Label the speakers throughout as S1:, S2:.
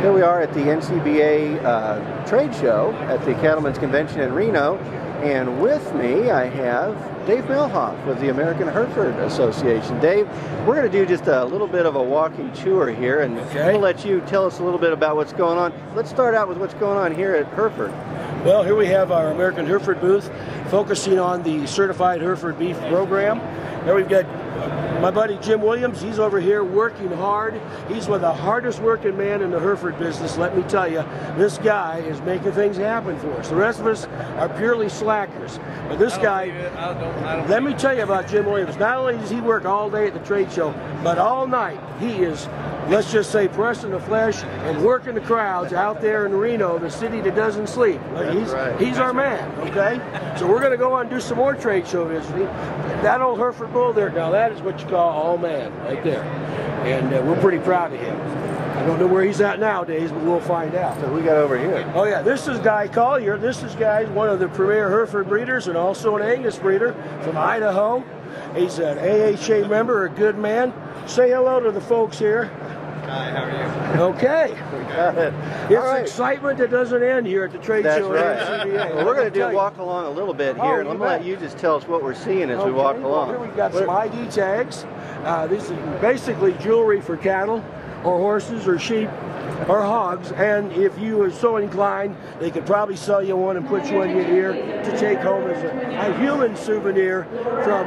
S1: Here we are at the NCBA trade show at the Cattlemen's Convention in Reno, and with me I have Dave Mehlhaff with the American Hereford Association. Dave, we're going to do just a little bit of a walking tour here, and we'll let you tell us a little bit about what's going on. Let's start out with what's going on here at Hereford.
S2: Well, here we have our American Hereford booth focusing on the Certified Hereford Beef program. There we've got my buddy Jim Williams. He's over here working hard. He's one of the hardest working man in the Hereford business. Let me tell you, this guy is making things happen for us. The rest of us are purely slackers. But this guy, let me tell you about Jim Williams. Not only does he work all day at the trade show, but all night he is, let's just say, pressing the flesh and working the crowds out there in Reno, the city that doesn't sleep. He's our man, okay? So we're going to go on and do some more trade show visiting. That old Hereford bull there, now that is what you call all man right there. And we're pretty proud of him. I don't know where he's at nowadays, but we'll find out.
S1: So we got over here.
S2: Oh yeah, this is Guy Collier. This is Guy, one of the premier Hereford breeders and also an Angus breeder from Idaho. He's an AHA member, a good man. Say hello to the folks here.
S3: Hi, how are you?
S2: Okay.
S1: We got it.
S2: It's excitement that doesn't end here at the trade show at NCBA.
S1: Well, we're going to do a walk along a little bit here, and I'm going to let you just tell us what we're seeing as we walk along.
S2: Here we've got some ID tags. These are basically jewelry for cattle or horses or sheep or hogs, and if you are so inclined, they could probably sell you one and put you in your ear to take home as a human souvenir from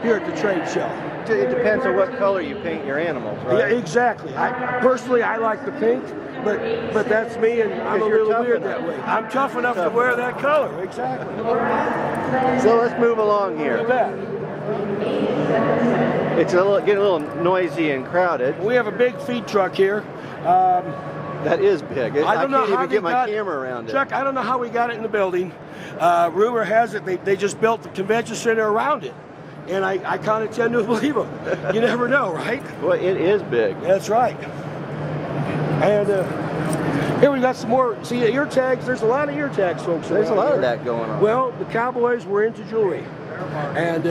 S2: here at the trade show.
S1: It depends on what color you paint your animals, right?
S2: Yeah, exactly. Personally, I like the pink, but that's me, and I'm a little weird that way. I'm tough enough to wear that color. Exactly.
S1: So let's move along here.
S2: You bet.
S1: It's getting a little noisy and crowded.
S2: We have a big feed truck here.
S1: That is big.
S2: I don't know
S1: can't
S2: how
S1: even get my camera around it.
S2: Chuck, I don't know how we got it in the building. Rumor has it they just built the convention center around it. And I kind of tend to believe them. You never know, right?
S1: Well, it is big.
S2: That's right. And here we got some more. See, ear tags. There's a lot of ear tags, folks.
S1: There's a lot of that going on.
S2: Well, the cowboys were into jewelry. And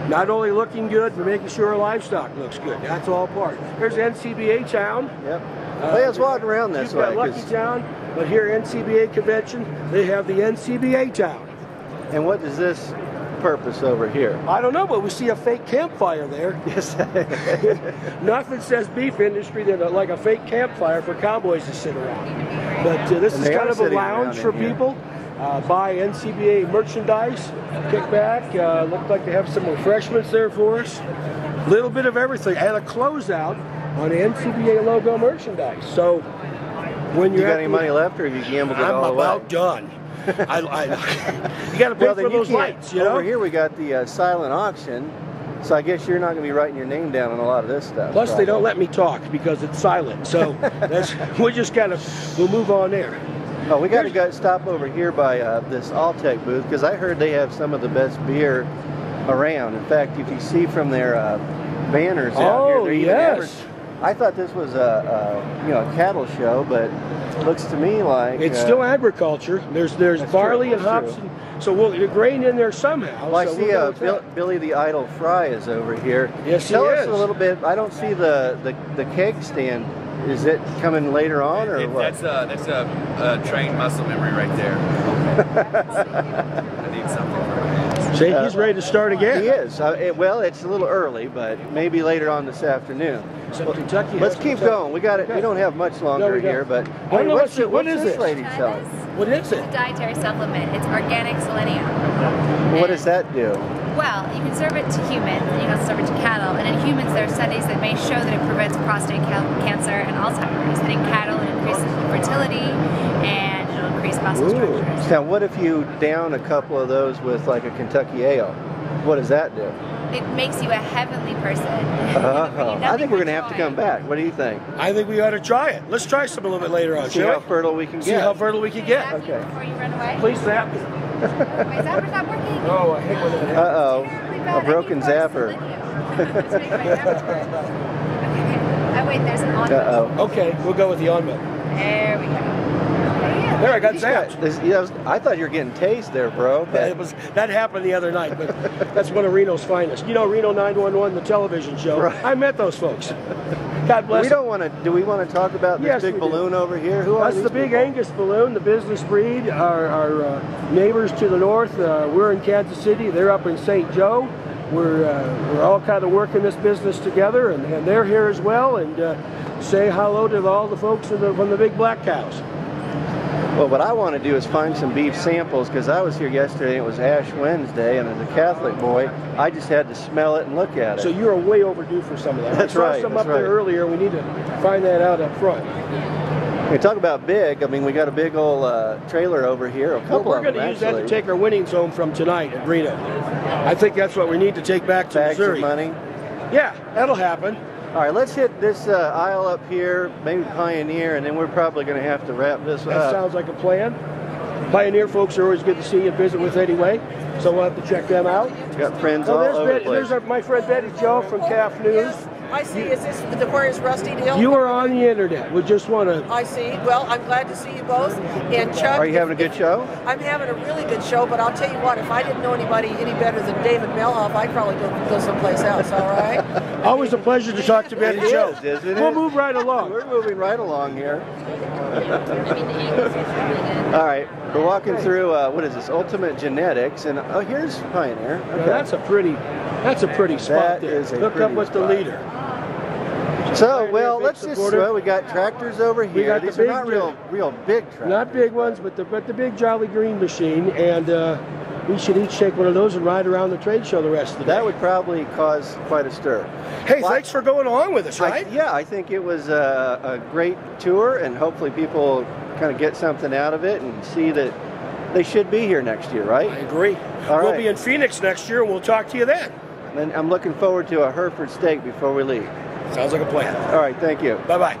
S2: not only looking good, but making sure our livestock looks good. That's all part. There's NCBA town.
S1: Yep. Let's walk around this way.
S2: You've got Lucky Town, but here NCBA convention, they have the NCBA town.
S1: And what is this purpose over here?
S2: I don't know, but we see a fake campfire there.
S1: Yes.
S2: Nothing says beef industry than like a fake campfire for cowboys to sit around. But this is kind of a lounge for people. Buy NCBA merchandise, kick back. Look like they have some refreshments there for us. A little bit of everything, and a closeout on NCBA logo merchandise. So when you
S1: got any money left, or have you gambled it all away?
S2: I'm about done. You got to pay for those lights, you know?
S1: Over here we got the silent auction, so I guess you're not going to be writing your name down on a lot of this stuff.
S2: Plus, they don't let me talk because it's silent, so we just we'll move on there.
S1: Oh, we got to stop over here by this Alltech booth, because I heard they have some of the best beer around. In fact, if you see from their banners out here,
S2: yes.
S1: I thought this was a cattle show, but it looks to me like
S2: it's still agriculture. There's barley and hops, so we'll grain in there somehow.
S1: Well, I see Billy the Idol Fry is over here.
S2: Yes,
S1: Tell us a little bit. I don't see the keg stand. Is it coming later on, or what?
S3: That's a trained muscle memory right there. I need something for my hands.
S2: See, he's ready to start again.
S1: He is. Well, it's a little early, but maybe later on this afternoon.
S2: So Kentucky.
S1: Let's keep going. We got it. We don't have much longer here, but what's this lady selling?
S2: What is it?
S4: Dietary supplement. It's organic selenium.
S1: What does that do?
S4: Well, you can serve it to humans, and you can serve it to cattle. And in humans, there are studies that may show that it prevents prostate cancer and Alzheimer's. And in cattle, it increases fertility and it'll increase muscle structures.
S1: Now, what if you down a couple of those with like a Kentucky ale? What does that do?
S4: It makes you a heavenly person.
S1: I think we're going to have to come back. What do you think?
S2: I think we ought to try it. Let's try some a little bit later on.
S1: See how fertile we can get.
S2: See how fertile we can get.
S4: Okay. Before you run away?
S2: Please zap me.
S4: My zapper's not working.
S2: Oh, I hate when that happens.
S1: Uh-oh. A broken zapper.
S4: Oh, wait, there's an on.
S1: Uh-oh.
S2: Okay, we'll go with the on button.
S4: There we go.
S2: There, I got zapped.
S1: I thought you were getting tased there, bro.
S2: Yeah, that happened the other night, but that's one of Reno's finest. You know Reno 911, the television show?
S1: Right.
S2: I met those folks. God bless.
S1: Do we want to talk about this big balloon over here? Who are
S2: That's
S1: these
S2: the Big
S1: people?
S2: Angus balloon, the business breed. Our neighbors to the north, we're in Kansas City. They're up in St. Joe. We're all kind of working this business together, and they're here as well. And say hello to all the folks from the big black cows.
S1: Well, what I want to do is find some beef samples, because I was here yesterday and it was Ash Wednesday, and as a Catholic boy, I just had to smell it and look at it.
S2: So you're way overdue for some of that.
S1: That's right.
S2: I saw some up there earlier. We need to find that out up front.
S1: We talk about big. I mean, we got a big old trailer over here. A couple of them,
S2: we're going to use that to take our winnings home from tonight at Reno. I think that's what we need to take back to Missouri.
S1: Bags of money?
S2: Yeah, that'll happen.
S1: All right, let's hit this aisle up here, maybe Pioneer, and then we're probably going to have to wrap this up.
S2: That sounds like a plan. Pioneer folks are always good to see and visit with anyway, so we'll have to check them out.
S1: Got friends all over the place.
S2: There's my friend Betty Jo from Calf News.
S5: I see. Is this the Aquarius Rusty deal?
S2: You are on the internet. We just want to...
S5: I see. Well, I'm glad to see you both. And Chuck...
S1: Are you having a good show?
S5: I'm having a really good show, but I'll tell you what, if I didn't know anybody any better than David Mehlhaff, I'd probably go someplace else, all right?
S2: Always a pleasure to talk to Betty Jo.
S1: Isn't it?
S2: We'll move right along.
S1: We're moving right along here. All right, we're walking through, what is this, Ultimate Genetics, and oh, here's Pioneer. Okay.
S2: Now, that's a pretty spot there. Hook up with the leader.
S1: So, well, let's just, we got tractors over here.
S2: We got
S1: These
S2: the
S1: are
S2: big,
S1: not real big tractors.
S2: Not big ones, but the big Jolly Green machine, and we should each take one of those and ride around the trade show the rest of the day.
S1: That would probably cause quite a stir.
S2: Hey, thanks for going along with us, right?
S1: Yeah, I think it was a great tour, and hopefully people kind of get something out of it and see that they should be here next year, right?
S2: I agree. We'll be in Phoenix next year, and we'll talk to you then.
S1: And I'm looking forward to a Hereford steak before we leave.
S2: Sounds like a plan.
S1: All right, thank you.
S2: Bye-bye.